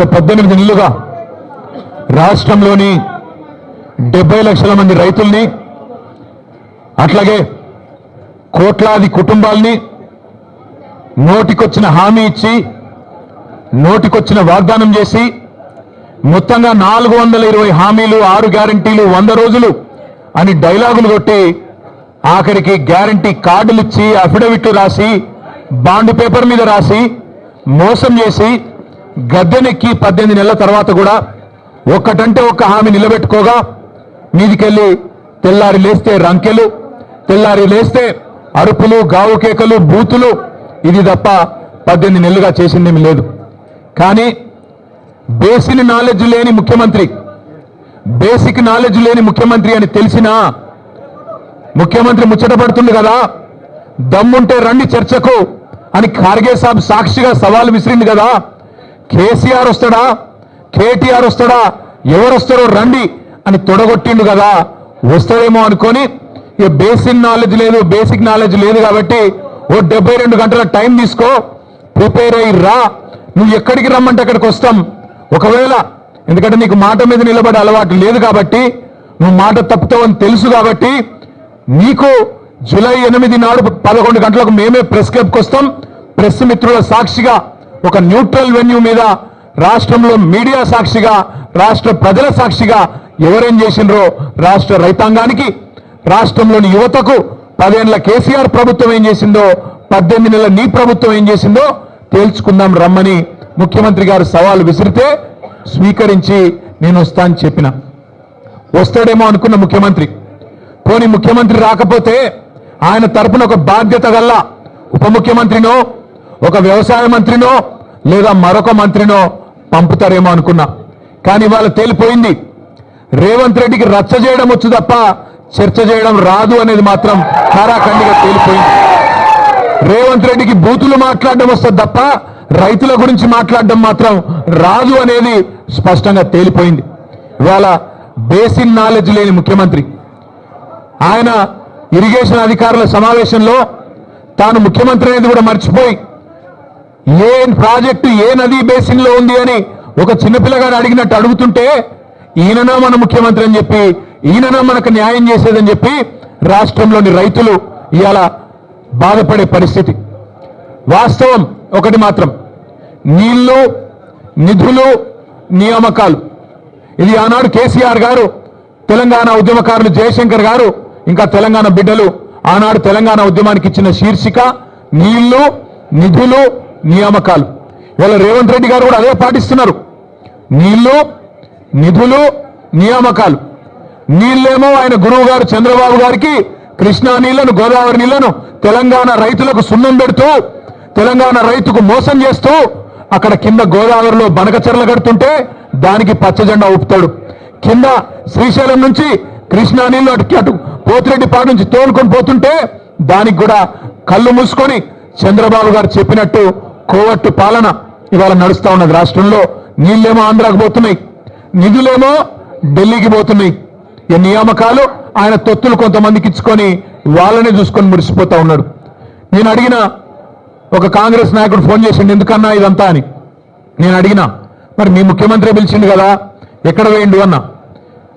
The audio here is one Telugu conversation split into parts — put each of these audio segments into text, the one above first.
18 నెలలుగా రాష్ట్రంలోని 70 లక్షల మంది రైతుల్ని అట్లాగే కోట్లాది కుటుంబాల్ని నోటికొచ్చిన హామీ ఇచ్చి నోటికొచ్చిన వాగ్దానం చేసి మొత్తంగా 420 హామీలు 6 గ్యారంటీలు 100 రోజులు అని డైలాగులు కొట్టి ఆఖరికి గ్యారంటీ కార్డులు ఇచ్చి అఫిడవిట్లు రాసి బాండ్ పేపర్ మీద రాసి మోసం చేసి గద్దెనెక్కి 18 నెలల తర్వాత కూడా ఒక్కటంటే ఒక్క హామీ నిలబెట్టుకోగా మీదికెళ్ళి తెల్లారి లేస్తే రంకెలు, తెల్లారి లేస్తే అరుపులు, గావు కేకలు, బూతులు, ఇది తప్ప 18 నెలలుగా చేసిందేమీ లేదు. కానీ బేసిక్ నాలెడ్జ్ లేని ముఖ్యమంత్రి అని తెలిసినా ముఖ్యమంత్రి ముచ్చటపడుతుంది కదా, దమ్ముంటే రండి చర్చకు అని ఖార్గే సాబ్ సాక్షిగా సవాల్ విసిరింది కదా. కేసీఆర్ వస్తాడా, కేటీఆర్ వస్తాడా, ఎవరు వస్తారో రండి అని తొడగొట్టిండు కదా. వస్తాడేమో అనుకొని ఇక బేసిక్ నాలెడ్జ్ లేదు కాబట్టి ఓ 72 గంటల టైం తీసుకో, ప్రిపేర్ అయ్యి రా, నువ్వు ఎక్కడికి రమ్మంటే అక్కడికి వస్తాం. ఒకవేళ ఎందుకంటే నీకు మాట మీద నిలబడే అలవాటు లేదు కాబట్టి, నువ్వు మాట తప్పుతావని తెలుసు కాబట్టి, నీకు జూలై 8 నాడు 11 గంటలకు మేమే ప్రెస్ క్లబ్కి వస్తాం. ప్రెస్ మిత్రుల సాక్షిగా ఒక న్యూట్రల్ వెన్యూ మీద రాష్ట్రంలో మీడియా సాక్షిగా, రాష్ట్ర ప్రజల సాక్షిగా ఎవరేం చేసిండ్రో రాష్ట్ర రైతాంగానికి, రాష్ట్రంలోని యువతకు 10 ఏళ్ల కేసీఆర్ ప్రభుత్వం ఏం చేసిందో, 18 నెలల నీ ప్రభుత్వం ఏం చేసిందో తేల్చుకుందాం రమ్మని ముఖ్యమంత్రి గారు సవాల్ విసిరితే స్వీకరించి నేను వస్తా అని చెప్పిన. వస్తాడేమో అనుకున్న ముఖ్యమంత్రి, పోనీ ముఖ్యమంత్రి రాకపోతే ఆయన తరపున ఒక బాధ్యత గల్ల ఉప ముఖ్యమంత్రినో, ఒక వ్యవసాయ మంత్రినో, లేదా మరొక మంత్రినో పంపుతారేమో అనుకున్నా. కానీ ఇవాళ తేలిపోయింది, రేవంత్ రెడ్డికి రచ్చ చేయడం వచ్చు తప్ప చర్చ చేయడం రాదు అనేది మాత్రం ఖారాఖండిగా తేలిపోయింది. రేవంత్ రెడ్డికి బూతులు మాట్లాడడం వస్తుంది తప్ప రైతుల గురించి మాట్లాడడం మాత్రం రాదు అనేది స్పష్టంగా తేలిపోయింది. ఇవాళ బేసిక్ నాలెడ్జ్ లేని ముఖ్యమంత్రి ఆయన ఇరిగేషన్ అధికారుల సమావేశంలో తాను ముఖ్యమంత్రి అనేది కూడా మర్చిపోయి ఏ ప్రాజెక్టు ఏ నదీ బేసిన్ లో ఉంది అని ఒక చిన్నపిల్లగాడు అడిగినట్టు అడుగుతుంటే ఈయననా మన ముఖ్యమంత్రి అని చెప్పి, ఈయననా మనకు న్యాయం చేసేదని చెప్పి రాష్ట్రంలోని రైతులు ఇవాళ బాధపడే పరిస్థితి. వాస్తవం ఒకటి మాత్రం, నీళ్లు, నిధులు, నియామకాలు, ఇది ఆనాడు కేసీఆర్ గారు, తెలంగాణ ఉద్యమకారులు జయశంకర్ గారు, ఇంకా తెలంగాణ బిడ్డలు ఆనాడు తెలంగాణ ఉద్యమానికి ఇచ్చిన శీర్షిక నీళ్లు, నిధులు, నియామకాలు. ఇవాళ రేవంత్ రెడ్డి గారు కూడా అదే పాటిస్తున్నారు. నీళ్లు, నిధులు, నియామకాలు. నీళ్ళేమో ఆయన గురువు గారు చంద్రబాబు గారికి కృష్ణా నీళ్లను, గోదావరి నీళ్లను తెలంగాణ రైతులకు సున్నం పెడుతూ, తెలంగాణ రైతుకు మోసం చేస్తూ అక్కడ కింద గోదావరిలో బనకచెర్ల కడుతుంటే దానికి పచ్చజెండా ఊపుతాడు. కింద శ్రీశైలం నుంచి కృష్ణా నీళ్లు అటు పోతిరెడ్డిపాడు నుంచి తోలుకొని పోతుంటే దానికి కూడా కళ్ళు మూసుకొని చంద్రబాబు గారు చెప్పినట్టు కోవట్టు పాలన ఇవాళ నడుస్తా ఉన్నది రాష్ట్రంలో. నీళ్ళేమో ఆంధ్రాకు పోతున్నాయి, నిధులేమో ఢిల్లీకి పోతున్నాయి. ఈ నియామకాలు ఆయన తొత్తులు కొంతమందికి ఇచ్చుకొని వాళ్ళనే చూసుకొని మురిసిపోతా ఉన్నాడు. నేను అడిగిన ఒక కాంగ్రెస్ నాయకుడు ఫోన్ చేసిండు, ఎందుకన్నా ఇదంతా అని. నేను అడిగినా, మరి మీ ముఖ్యమంత్రి పిలిచిండు కదా, ఎక్కడ వేయండు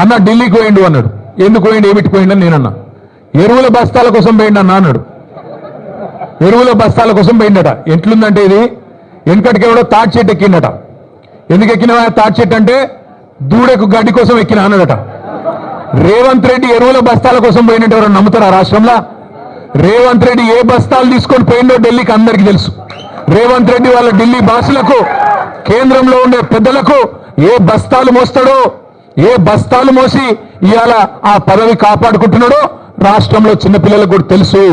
అన్న ఢిల్లీకి వేయండు అన్నాడు. ఎందుకు వేయండి, ఏమిటి పోయిండు అని నేనన్నా. ఎరువుల బస్తాల కోసం వేయండి అన్నా అన్నాడు. ఎరువుల బస్తాల కోసం పోయిండట. ఎట్లుందంటే ఇది వెనకటికి ఎవడో తాటి చెట్టు ఎక్కిండట. ఎందుకు ఎక్కినవా తాటి చెట్టు అంటే దూడకు గడ్డి కోసం ఎక్కిన అన్నాడట. రేవంత్ రెడ్డి ఎరువుల బస్తాల కోసం పోయినట్టు ఎవరు నమ్ముతారా రాష్ట్రంలో? రేవంత్ రెడ్డి ఏ బస్తాలు తీసుకొని పోయిండో ఢిల్లీకి అందరికీ తెలుసు. రేవంత్ రెడ్డి వాళ్ళ ఢిల్లీ భాషలకు, కేంద్రంలో ఉండే పెద్దలకు ఏ బస్తాలు మోస్తాడో, ఏ బస్తాలు మోసి ఇవాళ ఆ పదవి కాపాడుకుంటున్నాడో రాష్ట్రంలో చిన్నపిల్లలకు కూడా తెలుసు.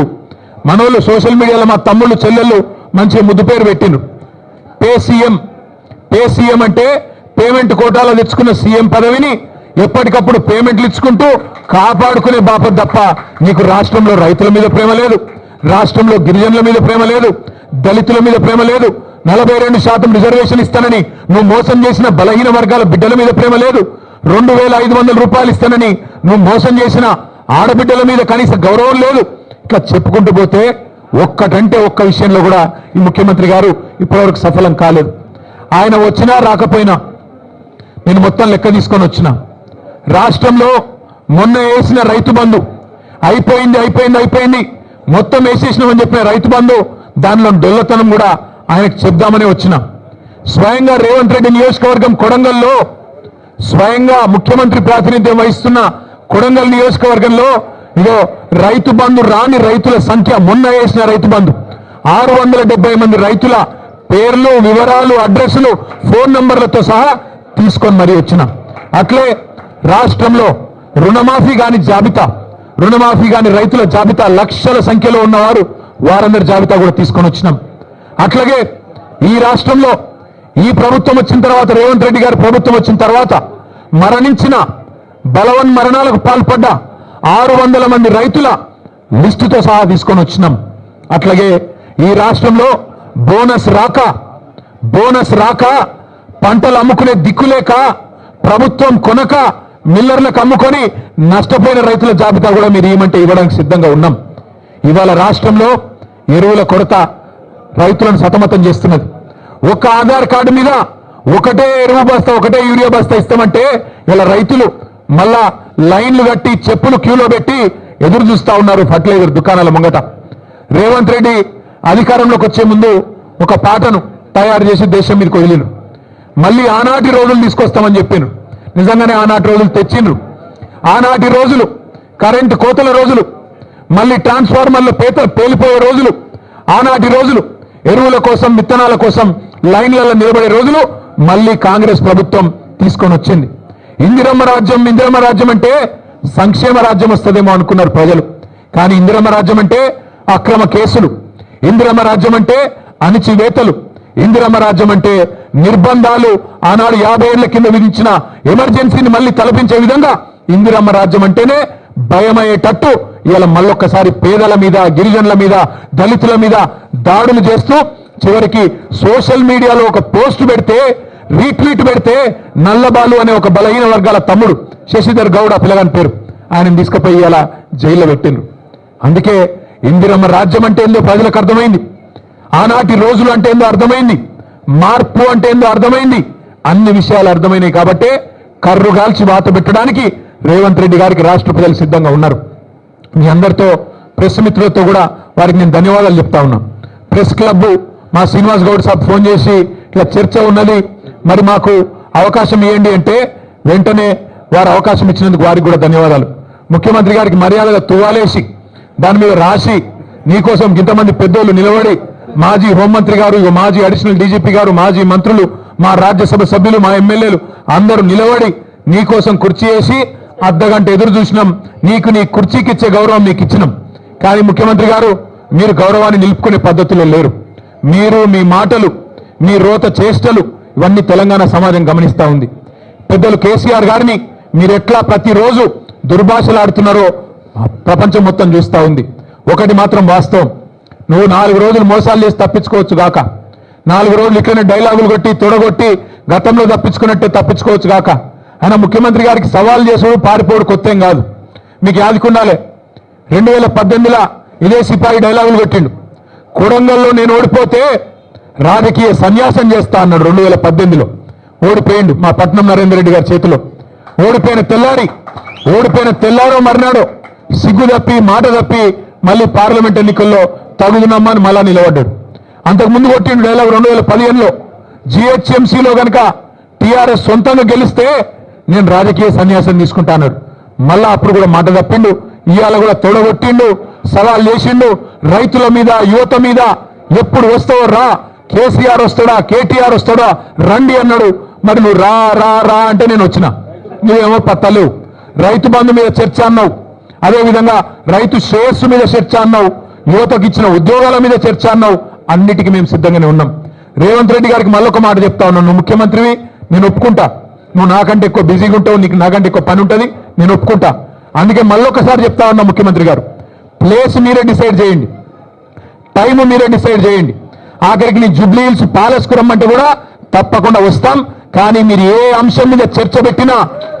మనోళ్ళు సోషల్ మీడియాలో మా తమ్ముళ్ళు చెల్లెళ్ళు మంచి ముద్దు పేరు పెట్టిండ్రు. పేసీఎం అంటే పేమెంట్ కోటాలో తెచ్చుకున్న సీఎం పదవిని ఎప్పటికప్పుడు పేమెంట్లు ఇచ్చుకుంటూ కాపాడుకునే బాపత తప్ప నీకు రాష్ట్రంలో రైతుల మీద ప్రేమ లేదు, రాష్ట్రంలో గిరిజనుల మీద ప్రేమ లేదు, దళితుల మీద ప్రేమ లేదు, 42% రిజర్వేషన్ ఇస్తానని నువ్వు మోసం చేసిన బలహీన వర్గాల బిడ్డల మీద ప్రేమ లేదు, 2500 రూపాయలు ఇస్తానని నువ్వు మోసం చేసిన ఆడబిడ్డల మీద కనీస గౌరవం లేదు. ఇట్లా చెప్పుకుంటూ పోతే ఒక్కటంటే ఒక్క విషయంలో కూడా ఈ ముఖ్యమంత్రి గారు ఇప్పటివరకు సఫలం కాలేదు. ఆయన వచ్చినా రాకపోయినా నేను మొత్తం లెక్క తీసుకొని వచ్చిన రాష్ట్రంలో మొన్న వేసిన రైతు బంధు అయిపోయింది మొత్తం వేసేసినామని చెప్పిన రైతు బంధు దానిలో డొల్లతనం కూడా ఆయనకు చెప్దామని వచ్చిన స్వయంగా రేవంత్ రెడ్డి నియోజకవర్గం కొడంగల్లో స్వయంగా ముఖ్యమంత్రి ప్రాతినిధ్యం వహిస్తున్న కొడంగల్ నియోజకవర్గంలో ఇదో రైతు బంధు రాని రైతుల సంఖ్య మొన్న వేసిన రైతు బంధు 670 మంది రైతుల పేర్లు వివరాలు అడ్రస్లు ఫోన్ నంబర్లతో సహా తీసుకొని మరీ వచ్చిన అట్లే రాష్ట్రంలో రుణమాఫీ కాని రైతుల జాబితా లక్షల సంఖ్యలో ఉన్నవారు వారందరి జాబితా కూడా తీసుకొని వచ్చినాం అట్లాగే ఈ రాష్ట్రంలో ఈ ప్రభుత్వం వచ్చిన తర్వాత రేవంత్ రెడ్డి గారి ప్రభుత్వం వచ్చిన తర్వాత మరణించిన బలవన్ మరణాలకు పాల్పడ్డ 600 మంది రైతుల లిస్టుతో సహా తీసుకొని వచ్చినాం అట్లాగే ఈ రాష్ట్రంలో బోనస్ రాక పంటలు అమ్ముకునే దిక్కులేక ప్రభుత్వం కొనక మిల్లర్లకు అమ్ముకొని నష్టపోయిన రైతుల జాబితా కూడా మీరు ఏమంటే ఇవ్వడానికి సిద్ధంగా ఉన్నాం ఇవాళ రాష్ట్రంలో ఎరువుల కొరత రైతులను సతమతం చేస్తున్నది ఒక ఆధార్ కార్డు మీద ఒకటే ఎరువు బస్తా ఒకటే యూరియా బస్తా ఇస్తామంటే ఇలా రైతులు మళ్ళా లైన్లు కట్టి చెప్పులు క్యూలో పెట్టి ఎదురు చూస్తా ఉన్నారు ఫర్టిలైజర్ దుకాణాల ముంగట రేవంత్ రెడ్డి అధికారంలోకి వచ్చే ముందు ఒక పాటను తయారు చేసి దేశం మీదకి వదిలిరు మళ్ళీ ఆనాటి రోజులు తీసుకొస్తామని చెప్పాను నిజంగానే ఆనాటి రోజులు తెచ్చిండ్రు ఆనాటి రోజులు కరెంటు కోతల రోజులు మళ్ళీ ట్రాన్స్ఫార్మర్ల పేలిపోయే రోజులు ఆనాటి రోజులు ఎరువుల కోసం విత్తనాల కోసం లైన్లలో నిలబడే రోజులు మళ్ళీ కాంగ్రెస్ ప్రభుత్వం తీసుకొని వచ్చింది ఇందిరమ్మ రాజ్యం అంటే సంక్షేమ రాజ్యం వస్తుందేమో అనుకున్నారు ప్రజలు కానీ ఇందిరమ్మ రాజ్యం అంటే అక్రమ కేసులు ఇందిరమ్మ రాజ్యం అంటే అణిచివేతలు ఇందిరమ్మ రాజ్యం అంటే నిర్బంధాలు ఆనాడు 50 ఏళ్ల కింద విధించిన ఎమర్జెన్సీని మళ్ళీ తలపించే విధంగా ఇందిరమ్మ రాజ్యం అంటేనే భయమయ్యేటట్టు ఇలా మళ్ళొక్కసారి పేదల మీద గిరిజనుల మీద దళితుల మీద దాడులు చేస్తూ చివరికి సోషల్ మీడియాలో ఒక పోస్ట్ పెడితే రీట్వీట్ పెడితే నల్లబాలు అనే ఒక బలహీన వర్గాల తమ్ముడు శశిధర్ గౌడ పిల్లగాని పేరు ఆయన తీసుకుపోయి ఇలా జైల్లో పెట్టిండ్రు అందుకే ఇందిరమ్మ రాజ్యం అంటే ఏందో ప్రజలకు అర్థమైంది ఆనాటి రోజులు అంటే ఏందో అర్థమైంది మార్పు అంటే ఏందో అర్థమైంది అన్ని విషయాలు అర్థమైనాయి కాబట్టే కర్రు గాల్చి వాత పెట్టడానికి రేవంత్ రెడ్డి గారికి రాష్ట్ర ప్రజలు సిద్ధంగా ఉన్నారు మీ అందరితో ప్రెస్ మిత్రులతో కూడా వారికి నేను ధన్యవాదాలు చెప్తా ఉన్నా ప్రెస్ క్లబ్ మా శ్రీనివాస్ గౌడ్ సాబ్ ఫోన్ చేసి ఇట్లా చర్చ ఉన్నది మరి మాకు అవకాశం ఇవ్వండి అంటే వెంటనే వారు అవకాశం ఇచ్చినందుకు వారికి కూడా ధన్యవాదాలు ముఖ్యమంత్రి గారికి మర్యాదగా తువాలేసి దాని మీద రాసి నీకోసం ఇంతమంది పెద్దోళ్ళు నిలబడి మాజీ హోంమంత్రి గారు మాజీ అడిషనల్ డీజీపీ గారు మాజీ మంత్రులు మా రాజ్యసభ సభ్యులు మా ఎమ్మెల్యేలు అందరూ నిలబడి నీకోసం కుర్చీ వేసి అర్ధగంట ఎదురు చూసినాం నీకు నీ కుర్చీకి ఇచ్చే గౌరవం నీకు ఇచ్చినాం కానీ ముఖ్యమంత్రి గారు మీరు గౌరవాన్ని నిలుపుకునే పద్ధతిలో లేరు మీరు మీ మాటలు మీ రోత చేష్టలు ఇవన్నీ తెలంగాణ సమాజం గమనిస్తా ఉంది పెద్దలు కేసీఆర్ గారిని మీరు ఎట్లా ప్రతిరోజు దుర్భాషలాడుతున్నారో ప్రపంచం మొత్తం చూస్తా ఉంది ఒకటి మాత్రం వాస్తవం నువ్వు 4 రోజులు మోసాలు చేసి తప్పించుకోవచ్చు గాక 4 రోజులు ఇట్లనే డైలాగులు కొట్టి తొడగొట్టి గతంలో తప్పించుకున్నట్టే తప్పించుకోవచ్చు గాక ఆయన ముఖ్యమంత్రి గారికి సవాల్ చేసుడు పారిపోడు కొత్త ఏం కాదు మీకు యాదుకుండాలే 2018లో ఇదే సిపాయి డైలాగులు కొట్టిండు కొడంగల్లో నేను ఓడిపోతే రాజకీయ సన్యాసం చేస్తా అన్నాడు 2018లో ఓడిపోయిండు మా పట్నం నరేందర్ రెడ్డి గారి చేతిలో ఓడిపోయిన తెల్లారో మర్నాడో సిగ్గు తప్పి మాట తప్పి మళ్ళీ పార్లమెంట్ ఎన్నికల్లో తగుదునమ్మా అని మళ్ళా నిలబడ్డాడు అంతకుముందు కొట్టిండు డైలాగ్ 2015లో జిహెచ్ఎంసీలో కనుక టీఆర్ఎస్ సొంతంగా గెలిస్తే నేను రాజకీయ సన్యాసం తీసుకుంటా అన్నాడు మళ్ళా అప్పుడు కూడా మాట తప్పిండు ఇవాళ కూడా తొడగొట్టిండు సవాల్ చేసిండు రైతుల మీద యువత మీద ఎప్పుడు వస్తావో రా కేసీఆర్ వస్తాడా కేటీఆర్ వస్తాడా రండి అన్నాడు మరి నువ్వు రా రా రా అంటే నేను వచ్చిన నువ్వేమో పత్తలేవు రైతు బంధు మీద చర్చ అన్నావు అదేవిధంగా రైతు శ్రేయస్సు మీద చర్చ అన్నావు యువతకు ఇచ్చిన ఉద్యోగాల మీద చర్చ అన్నావు అన్నిటికీ మేము సిద్ధంగానే ఉన్నాం రేవంత్ రెడ్డి గారికి మళ్ళొక మాట చెప్తా ఉన్నాను నువ్వు ముఖ్యమంత్రివి నేను ఒప్పుకుంటా నువ్వు నాకంటే ఎక్కువ బిజీగా ఉంటావు నీకు నాకంటే ఎక్కువ పని ఉంటుంది నేను ఒప్పుకుంటా అందుకే మళ్ళొకసారి చెప్తా ఉన్నా ముఖ్యమంత్రి గారు ప్లేస్ మీరే డిసైడ్ చేయండి టైం మీరే డిసైడ్ చేయండి ఆఖరికి నీ జూబ్లీ హిల్స్ ప్యాలెస్కు రమ్మంటే కూడా తప్పకుండా వస్తాం కానీ మీరు ఏ అంశం మీద చర్చ పెట్టినా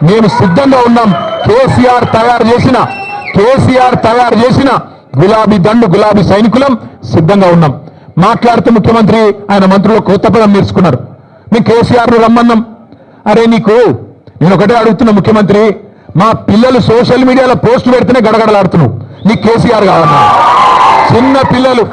మేము సిద్ధంగా ఉన్నాం కేసీఆర్ తయారు చేసిన గులాబీ దండు గులాబీ సైనికులం సిద్ధంగా ఉన్నాం మాట్లాడుతూ ముఖ్యమంత్రి ఆయన మంత్రులు కొత్త పదం నేర్చుకున్నారు మేము కేసీఆర్ను రమ్మన్నాం. అరే నీకు నేను ఒకటే అడుగుతున్నా ముఖ్యమంత్రి, మా పిల్లలు సోషల్ మీడియాలో పోస్టులు పెడితేనే గడగడలాడుతున్నావు, నీకు కేసీఆర్ కావన్నా? చిన్న పిల్లలు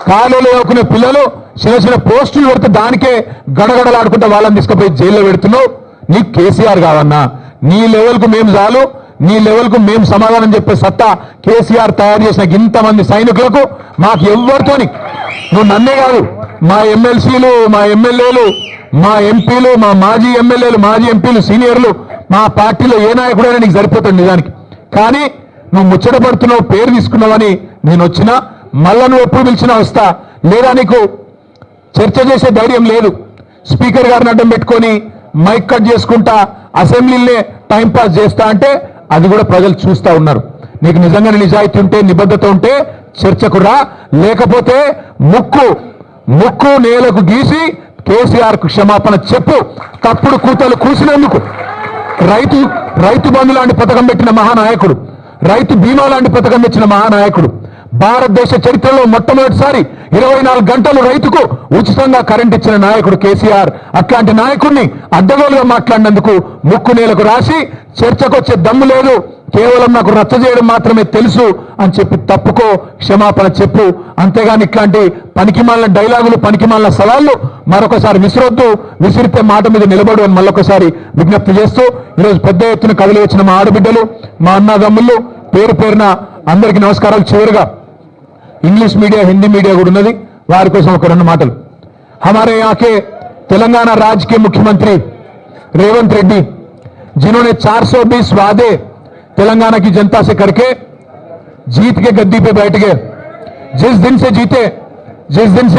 కాలేజీలో చదువుకునే పిల్లలు చిన్న చిన్న పోస్టులు పెడితే దానికే గడగడలాడుకుంటే వాళ్ళని తీసుకుపోయి జైల్లో పెడుతున్నావు, నీకు కేసీఆర్ కావన్నా? నీ లెవెల్కు మేము చాలు, నీ లెవెల్కు మేము సమాధానం చెప్పే సత్తా కేసీఆర్ తయారు చేసిన ఇంతమంది సైనికులకు మాకు ఎవ్వరితోని, నువ్వు నన్నే కాదు, మా ఎమ్మెల్సీలు, మా ఎమ్మెల్యేలు, మా ఎంపీలు, మా మాజీ ఎమ్మెల్యేలు, మాజీ ఎంపీలు, సీనియర్లు, మా పార్టీలో ఏ నాయకుడైనా నీకు సరిపోతుంది నిజానికి. కానీ నువ్వు ముచ్చటపడుతున్నావు, పేరు తీసుకున్నావని నేను వచ్చినా, మళ్ళా నువ్వు ఎప్పుడు పిలిచినా వస్తా, లేదా నీకు చర్చ చేసే ధైర్యం లేదు. స్పీకర్ గారిని అడ్డం పెట్టుకొని మైక్ కట్ చేసుకుంటా అసెంబ్లీలనే టైంపాస్ చేస్తా అంటే అది కూడా ప్రజలు చూస్తా ఉన్నారు. నీకు నిజంగా నిజాయితీ ఉంటే, నిబద్ధత ఉంటే చర్చకు రా, లేకపోతే ముక్కు నేలకు గీసి కేసీఆర్కు క్షమాపణ చెప్పు. తప్పుడు కూతలు కూసినందుకు రైతు బంధు లాంటి పథకం పెట్టిన మహానాయకుడు, రైతు బీమా లాంటి పథకం తెచ్చిన మహానాయకుడు, భారతదేశ చరిత్రలో మొట్టమొదటిసారి 24 గంటలు రైతుకు ఉచితంగా కరెంట్ ఇచ్చిన నాయకుడు కేసీఆర్. అట్లాంటి నాయకుడిని అడ్డగోలుగా మాట్లాడినందుకు ముక్కు నేలకు రాసి చర్చకొచ్చే దమ్ము లేదు, కేవలం నాకు రచ్చ చేయడం మాత్రమే తెలుసు అని చెప్పి తప్పుకో, క్షమాపణ చెప్పు. అంతేగాని ఇట్లాంటి పనికిమాలిన డైలాగులు, పనికిమాలిన సవాళ్లు మరొకసారి విసిరొద్దు. విసిరితే మాట మీద నిలబడు అని మళ్ళొకసారి విజ్ఞప్తి చేస్తూ, ఈరోజు పెద్ద ఎత్తున కదిలి వచ్చిన మా ఆడబిడ్డలు, మా అన్నదమ్ముళ్ళు పేరు పేరున అందరికీ నమస్కారాలు. చివరిగా इंग्लिश मीडिया, हिंदी मीडिया కూడా ఉన్నది, వారి కోసం ఒక రెండు మాటలు. हमारे यहाँ के तेलंगाना राज्य के मुख्यमंत्री रेवंत रेड्डी, जिन्होंने 420 वादे तेलंगाना की जनता से करके जीत के गद्दी पे बैठ गए, जिस दिन से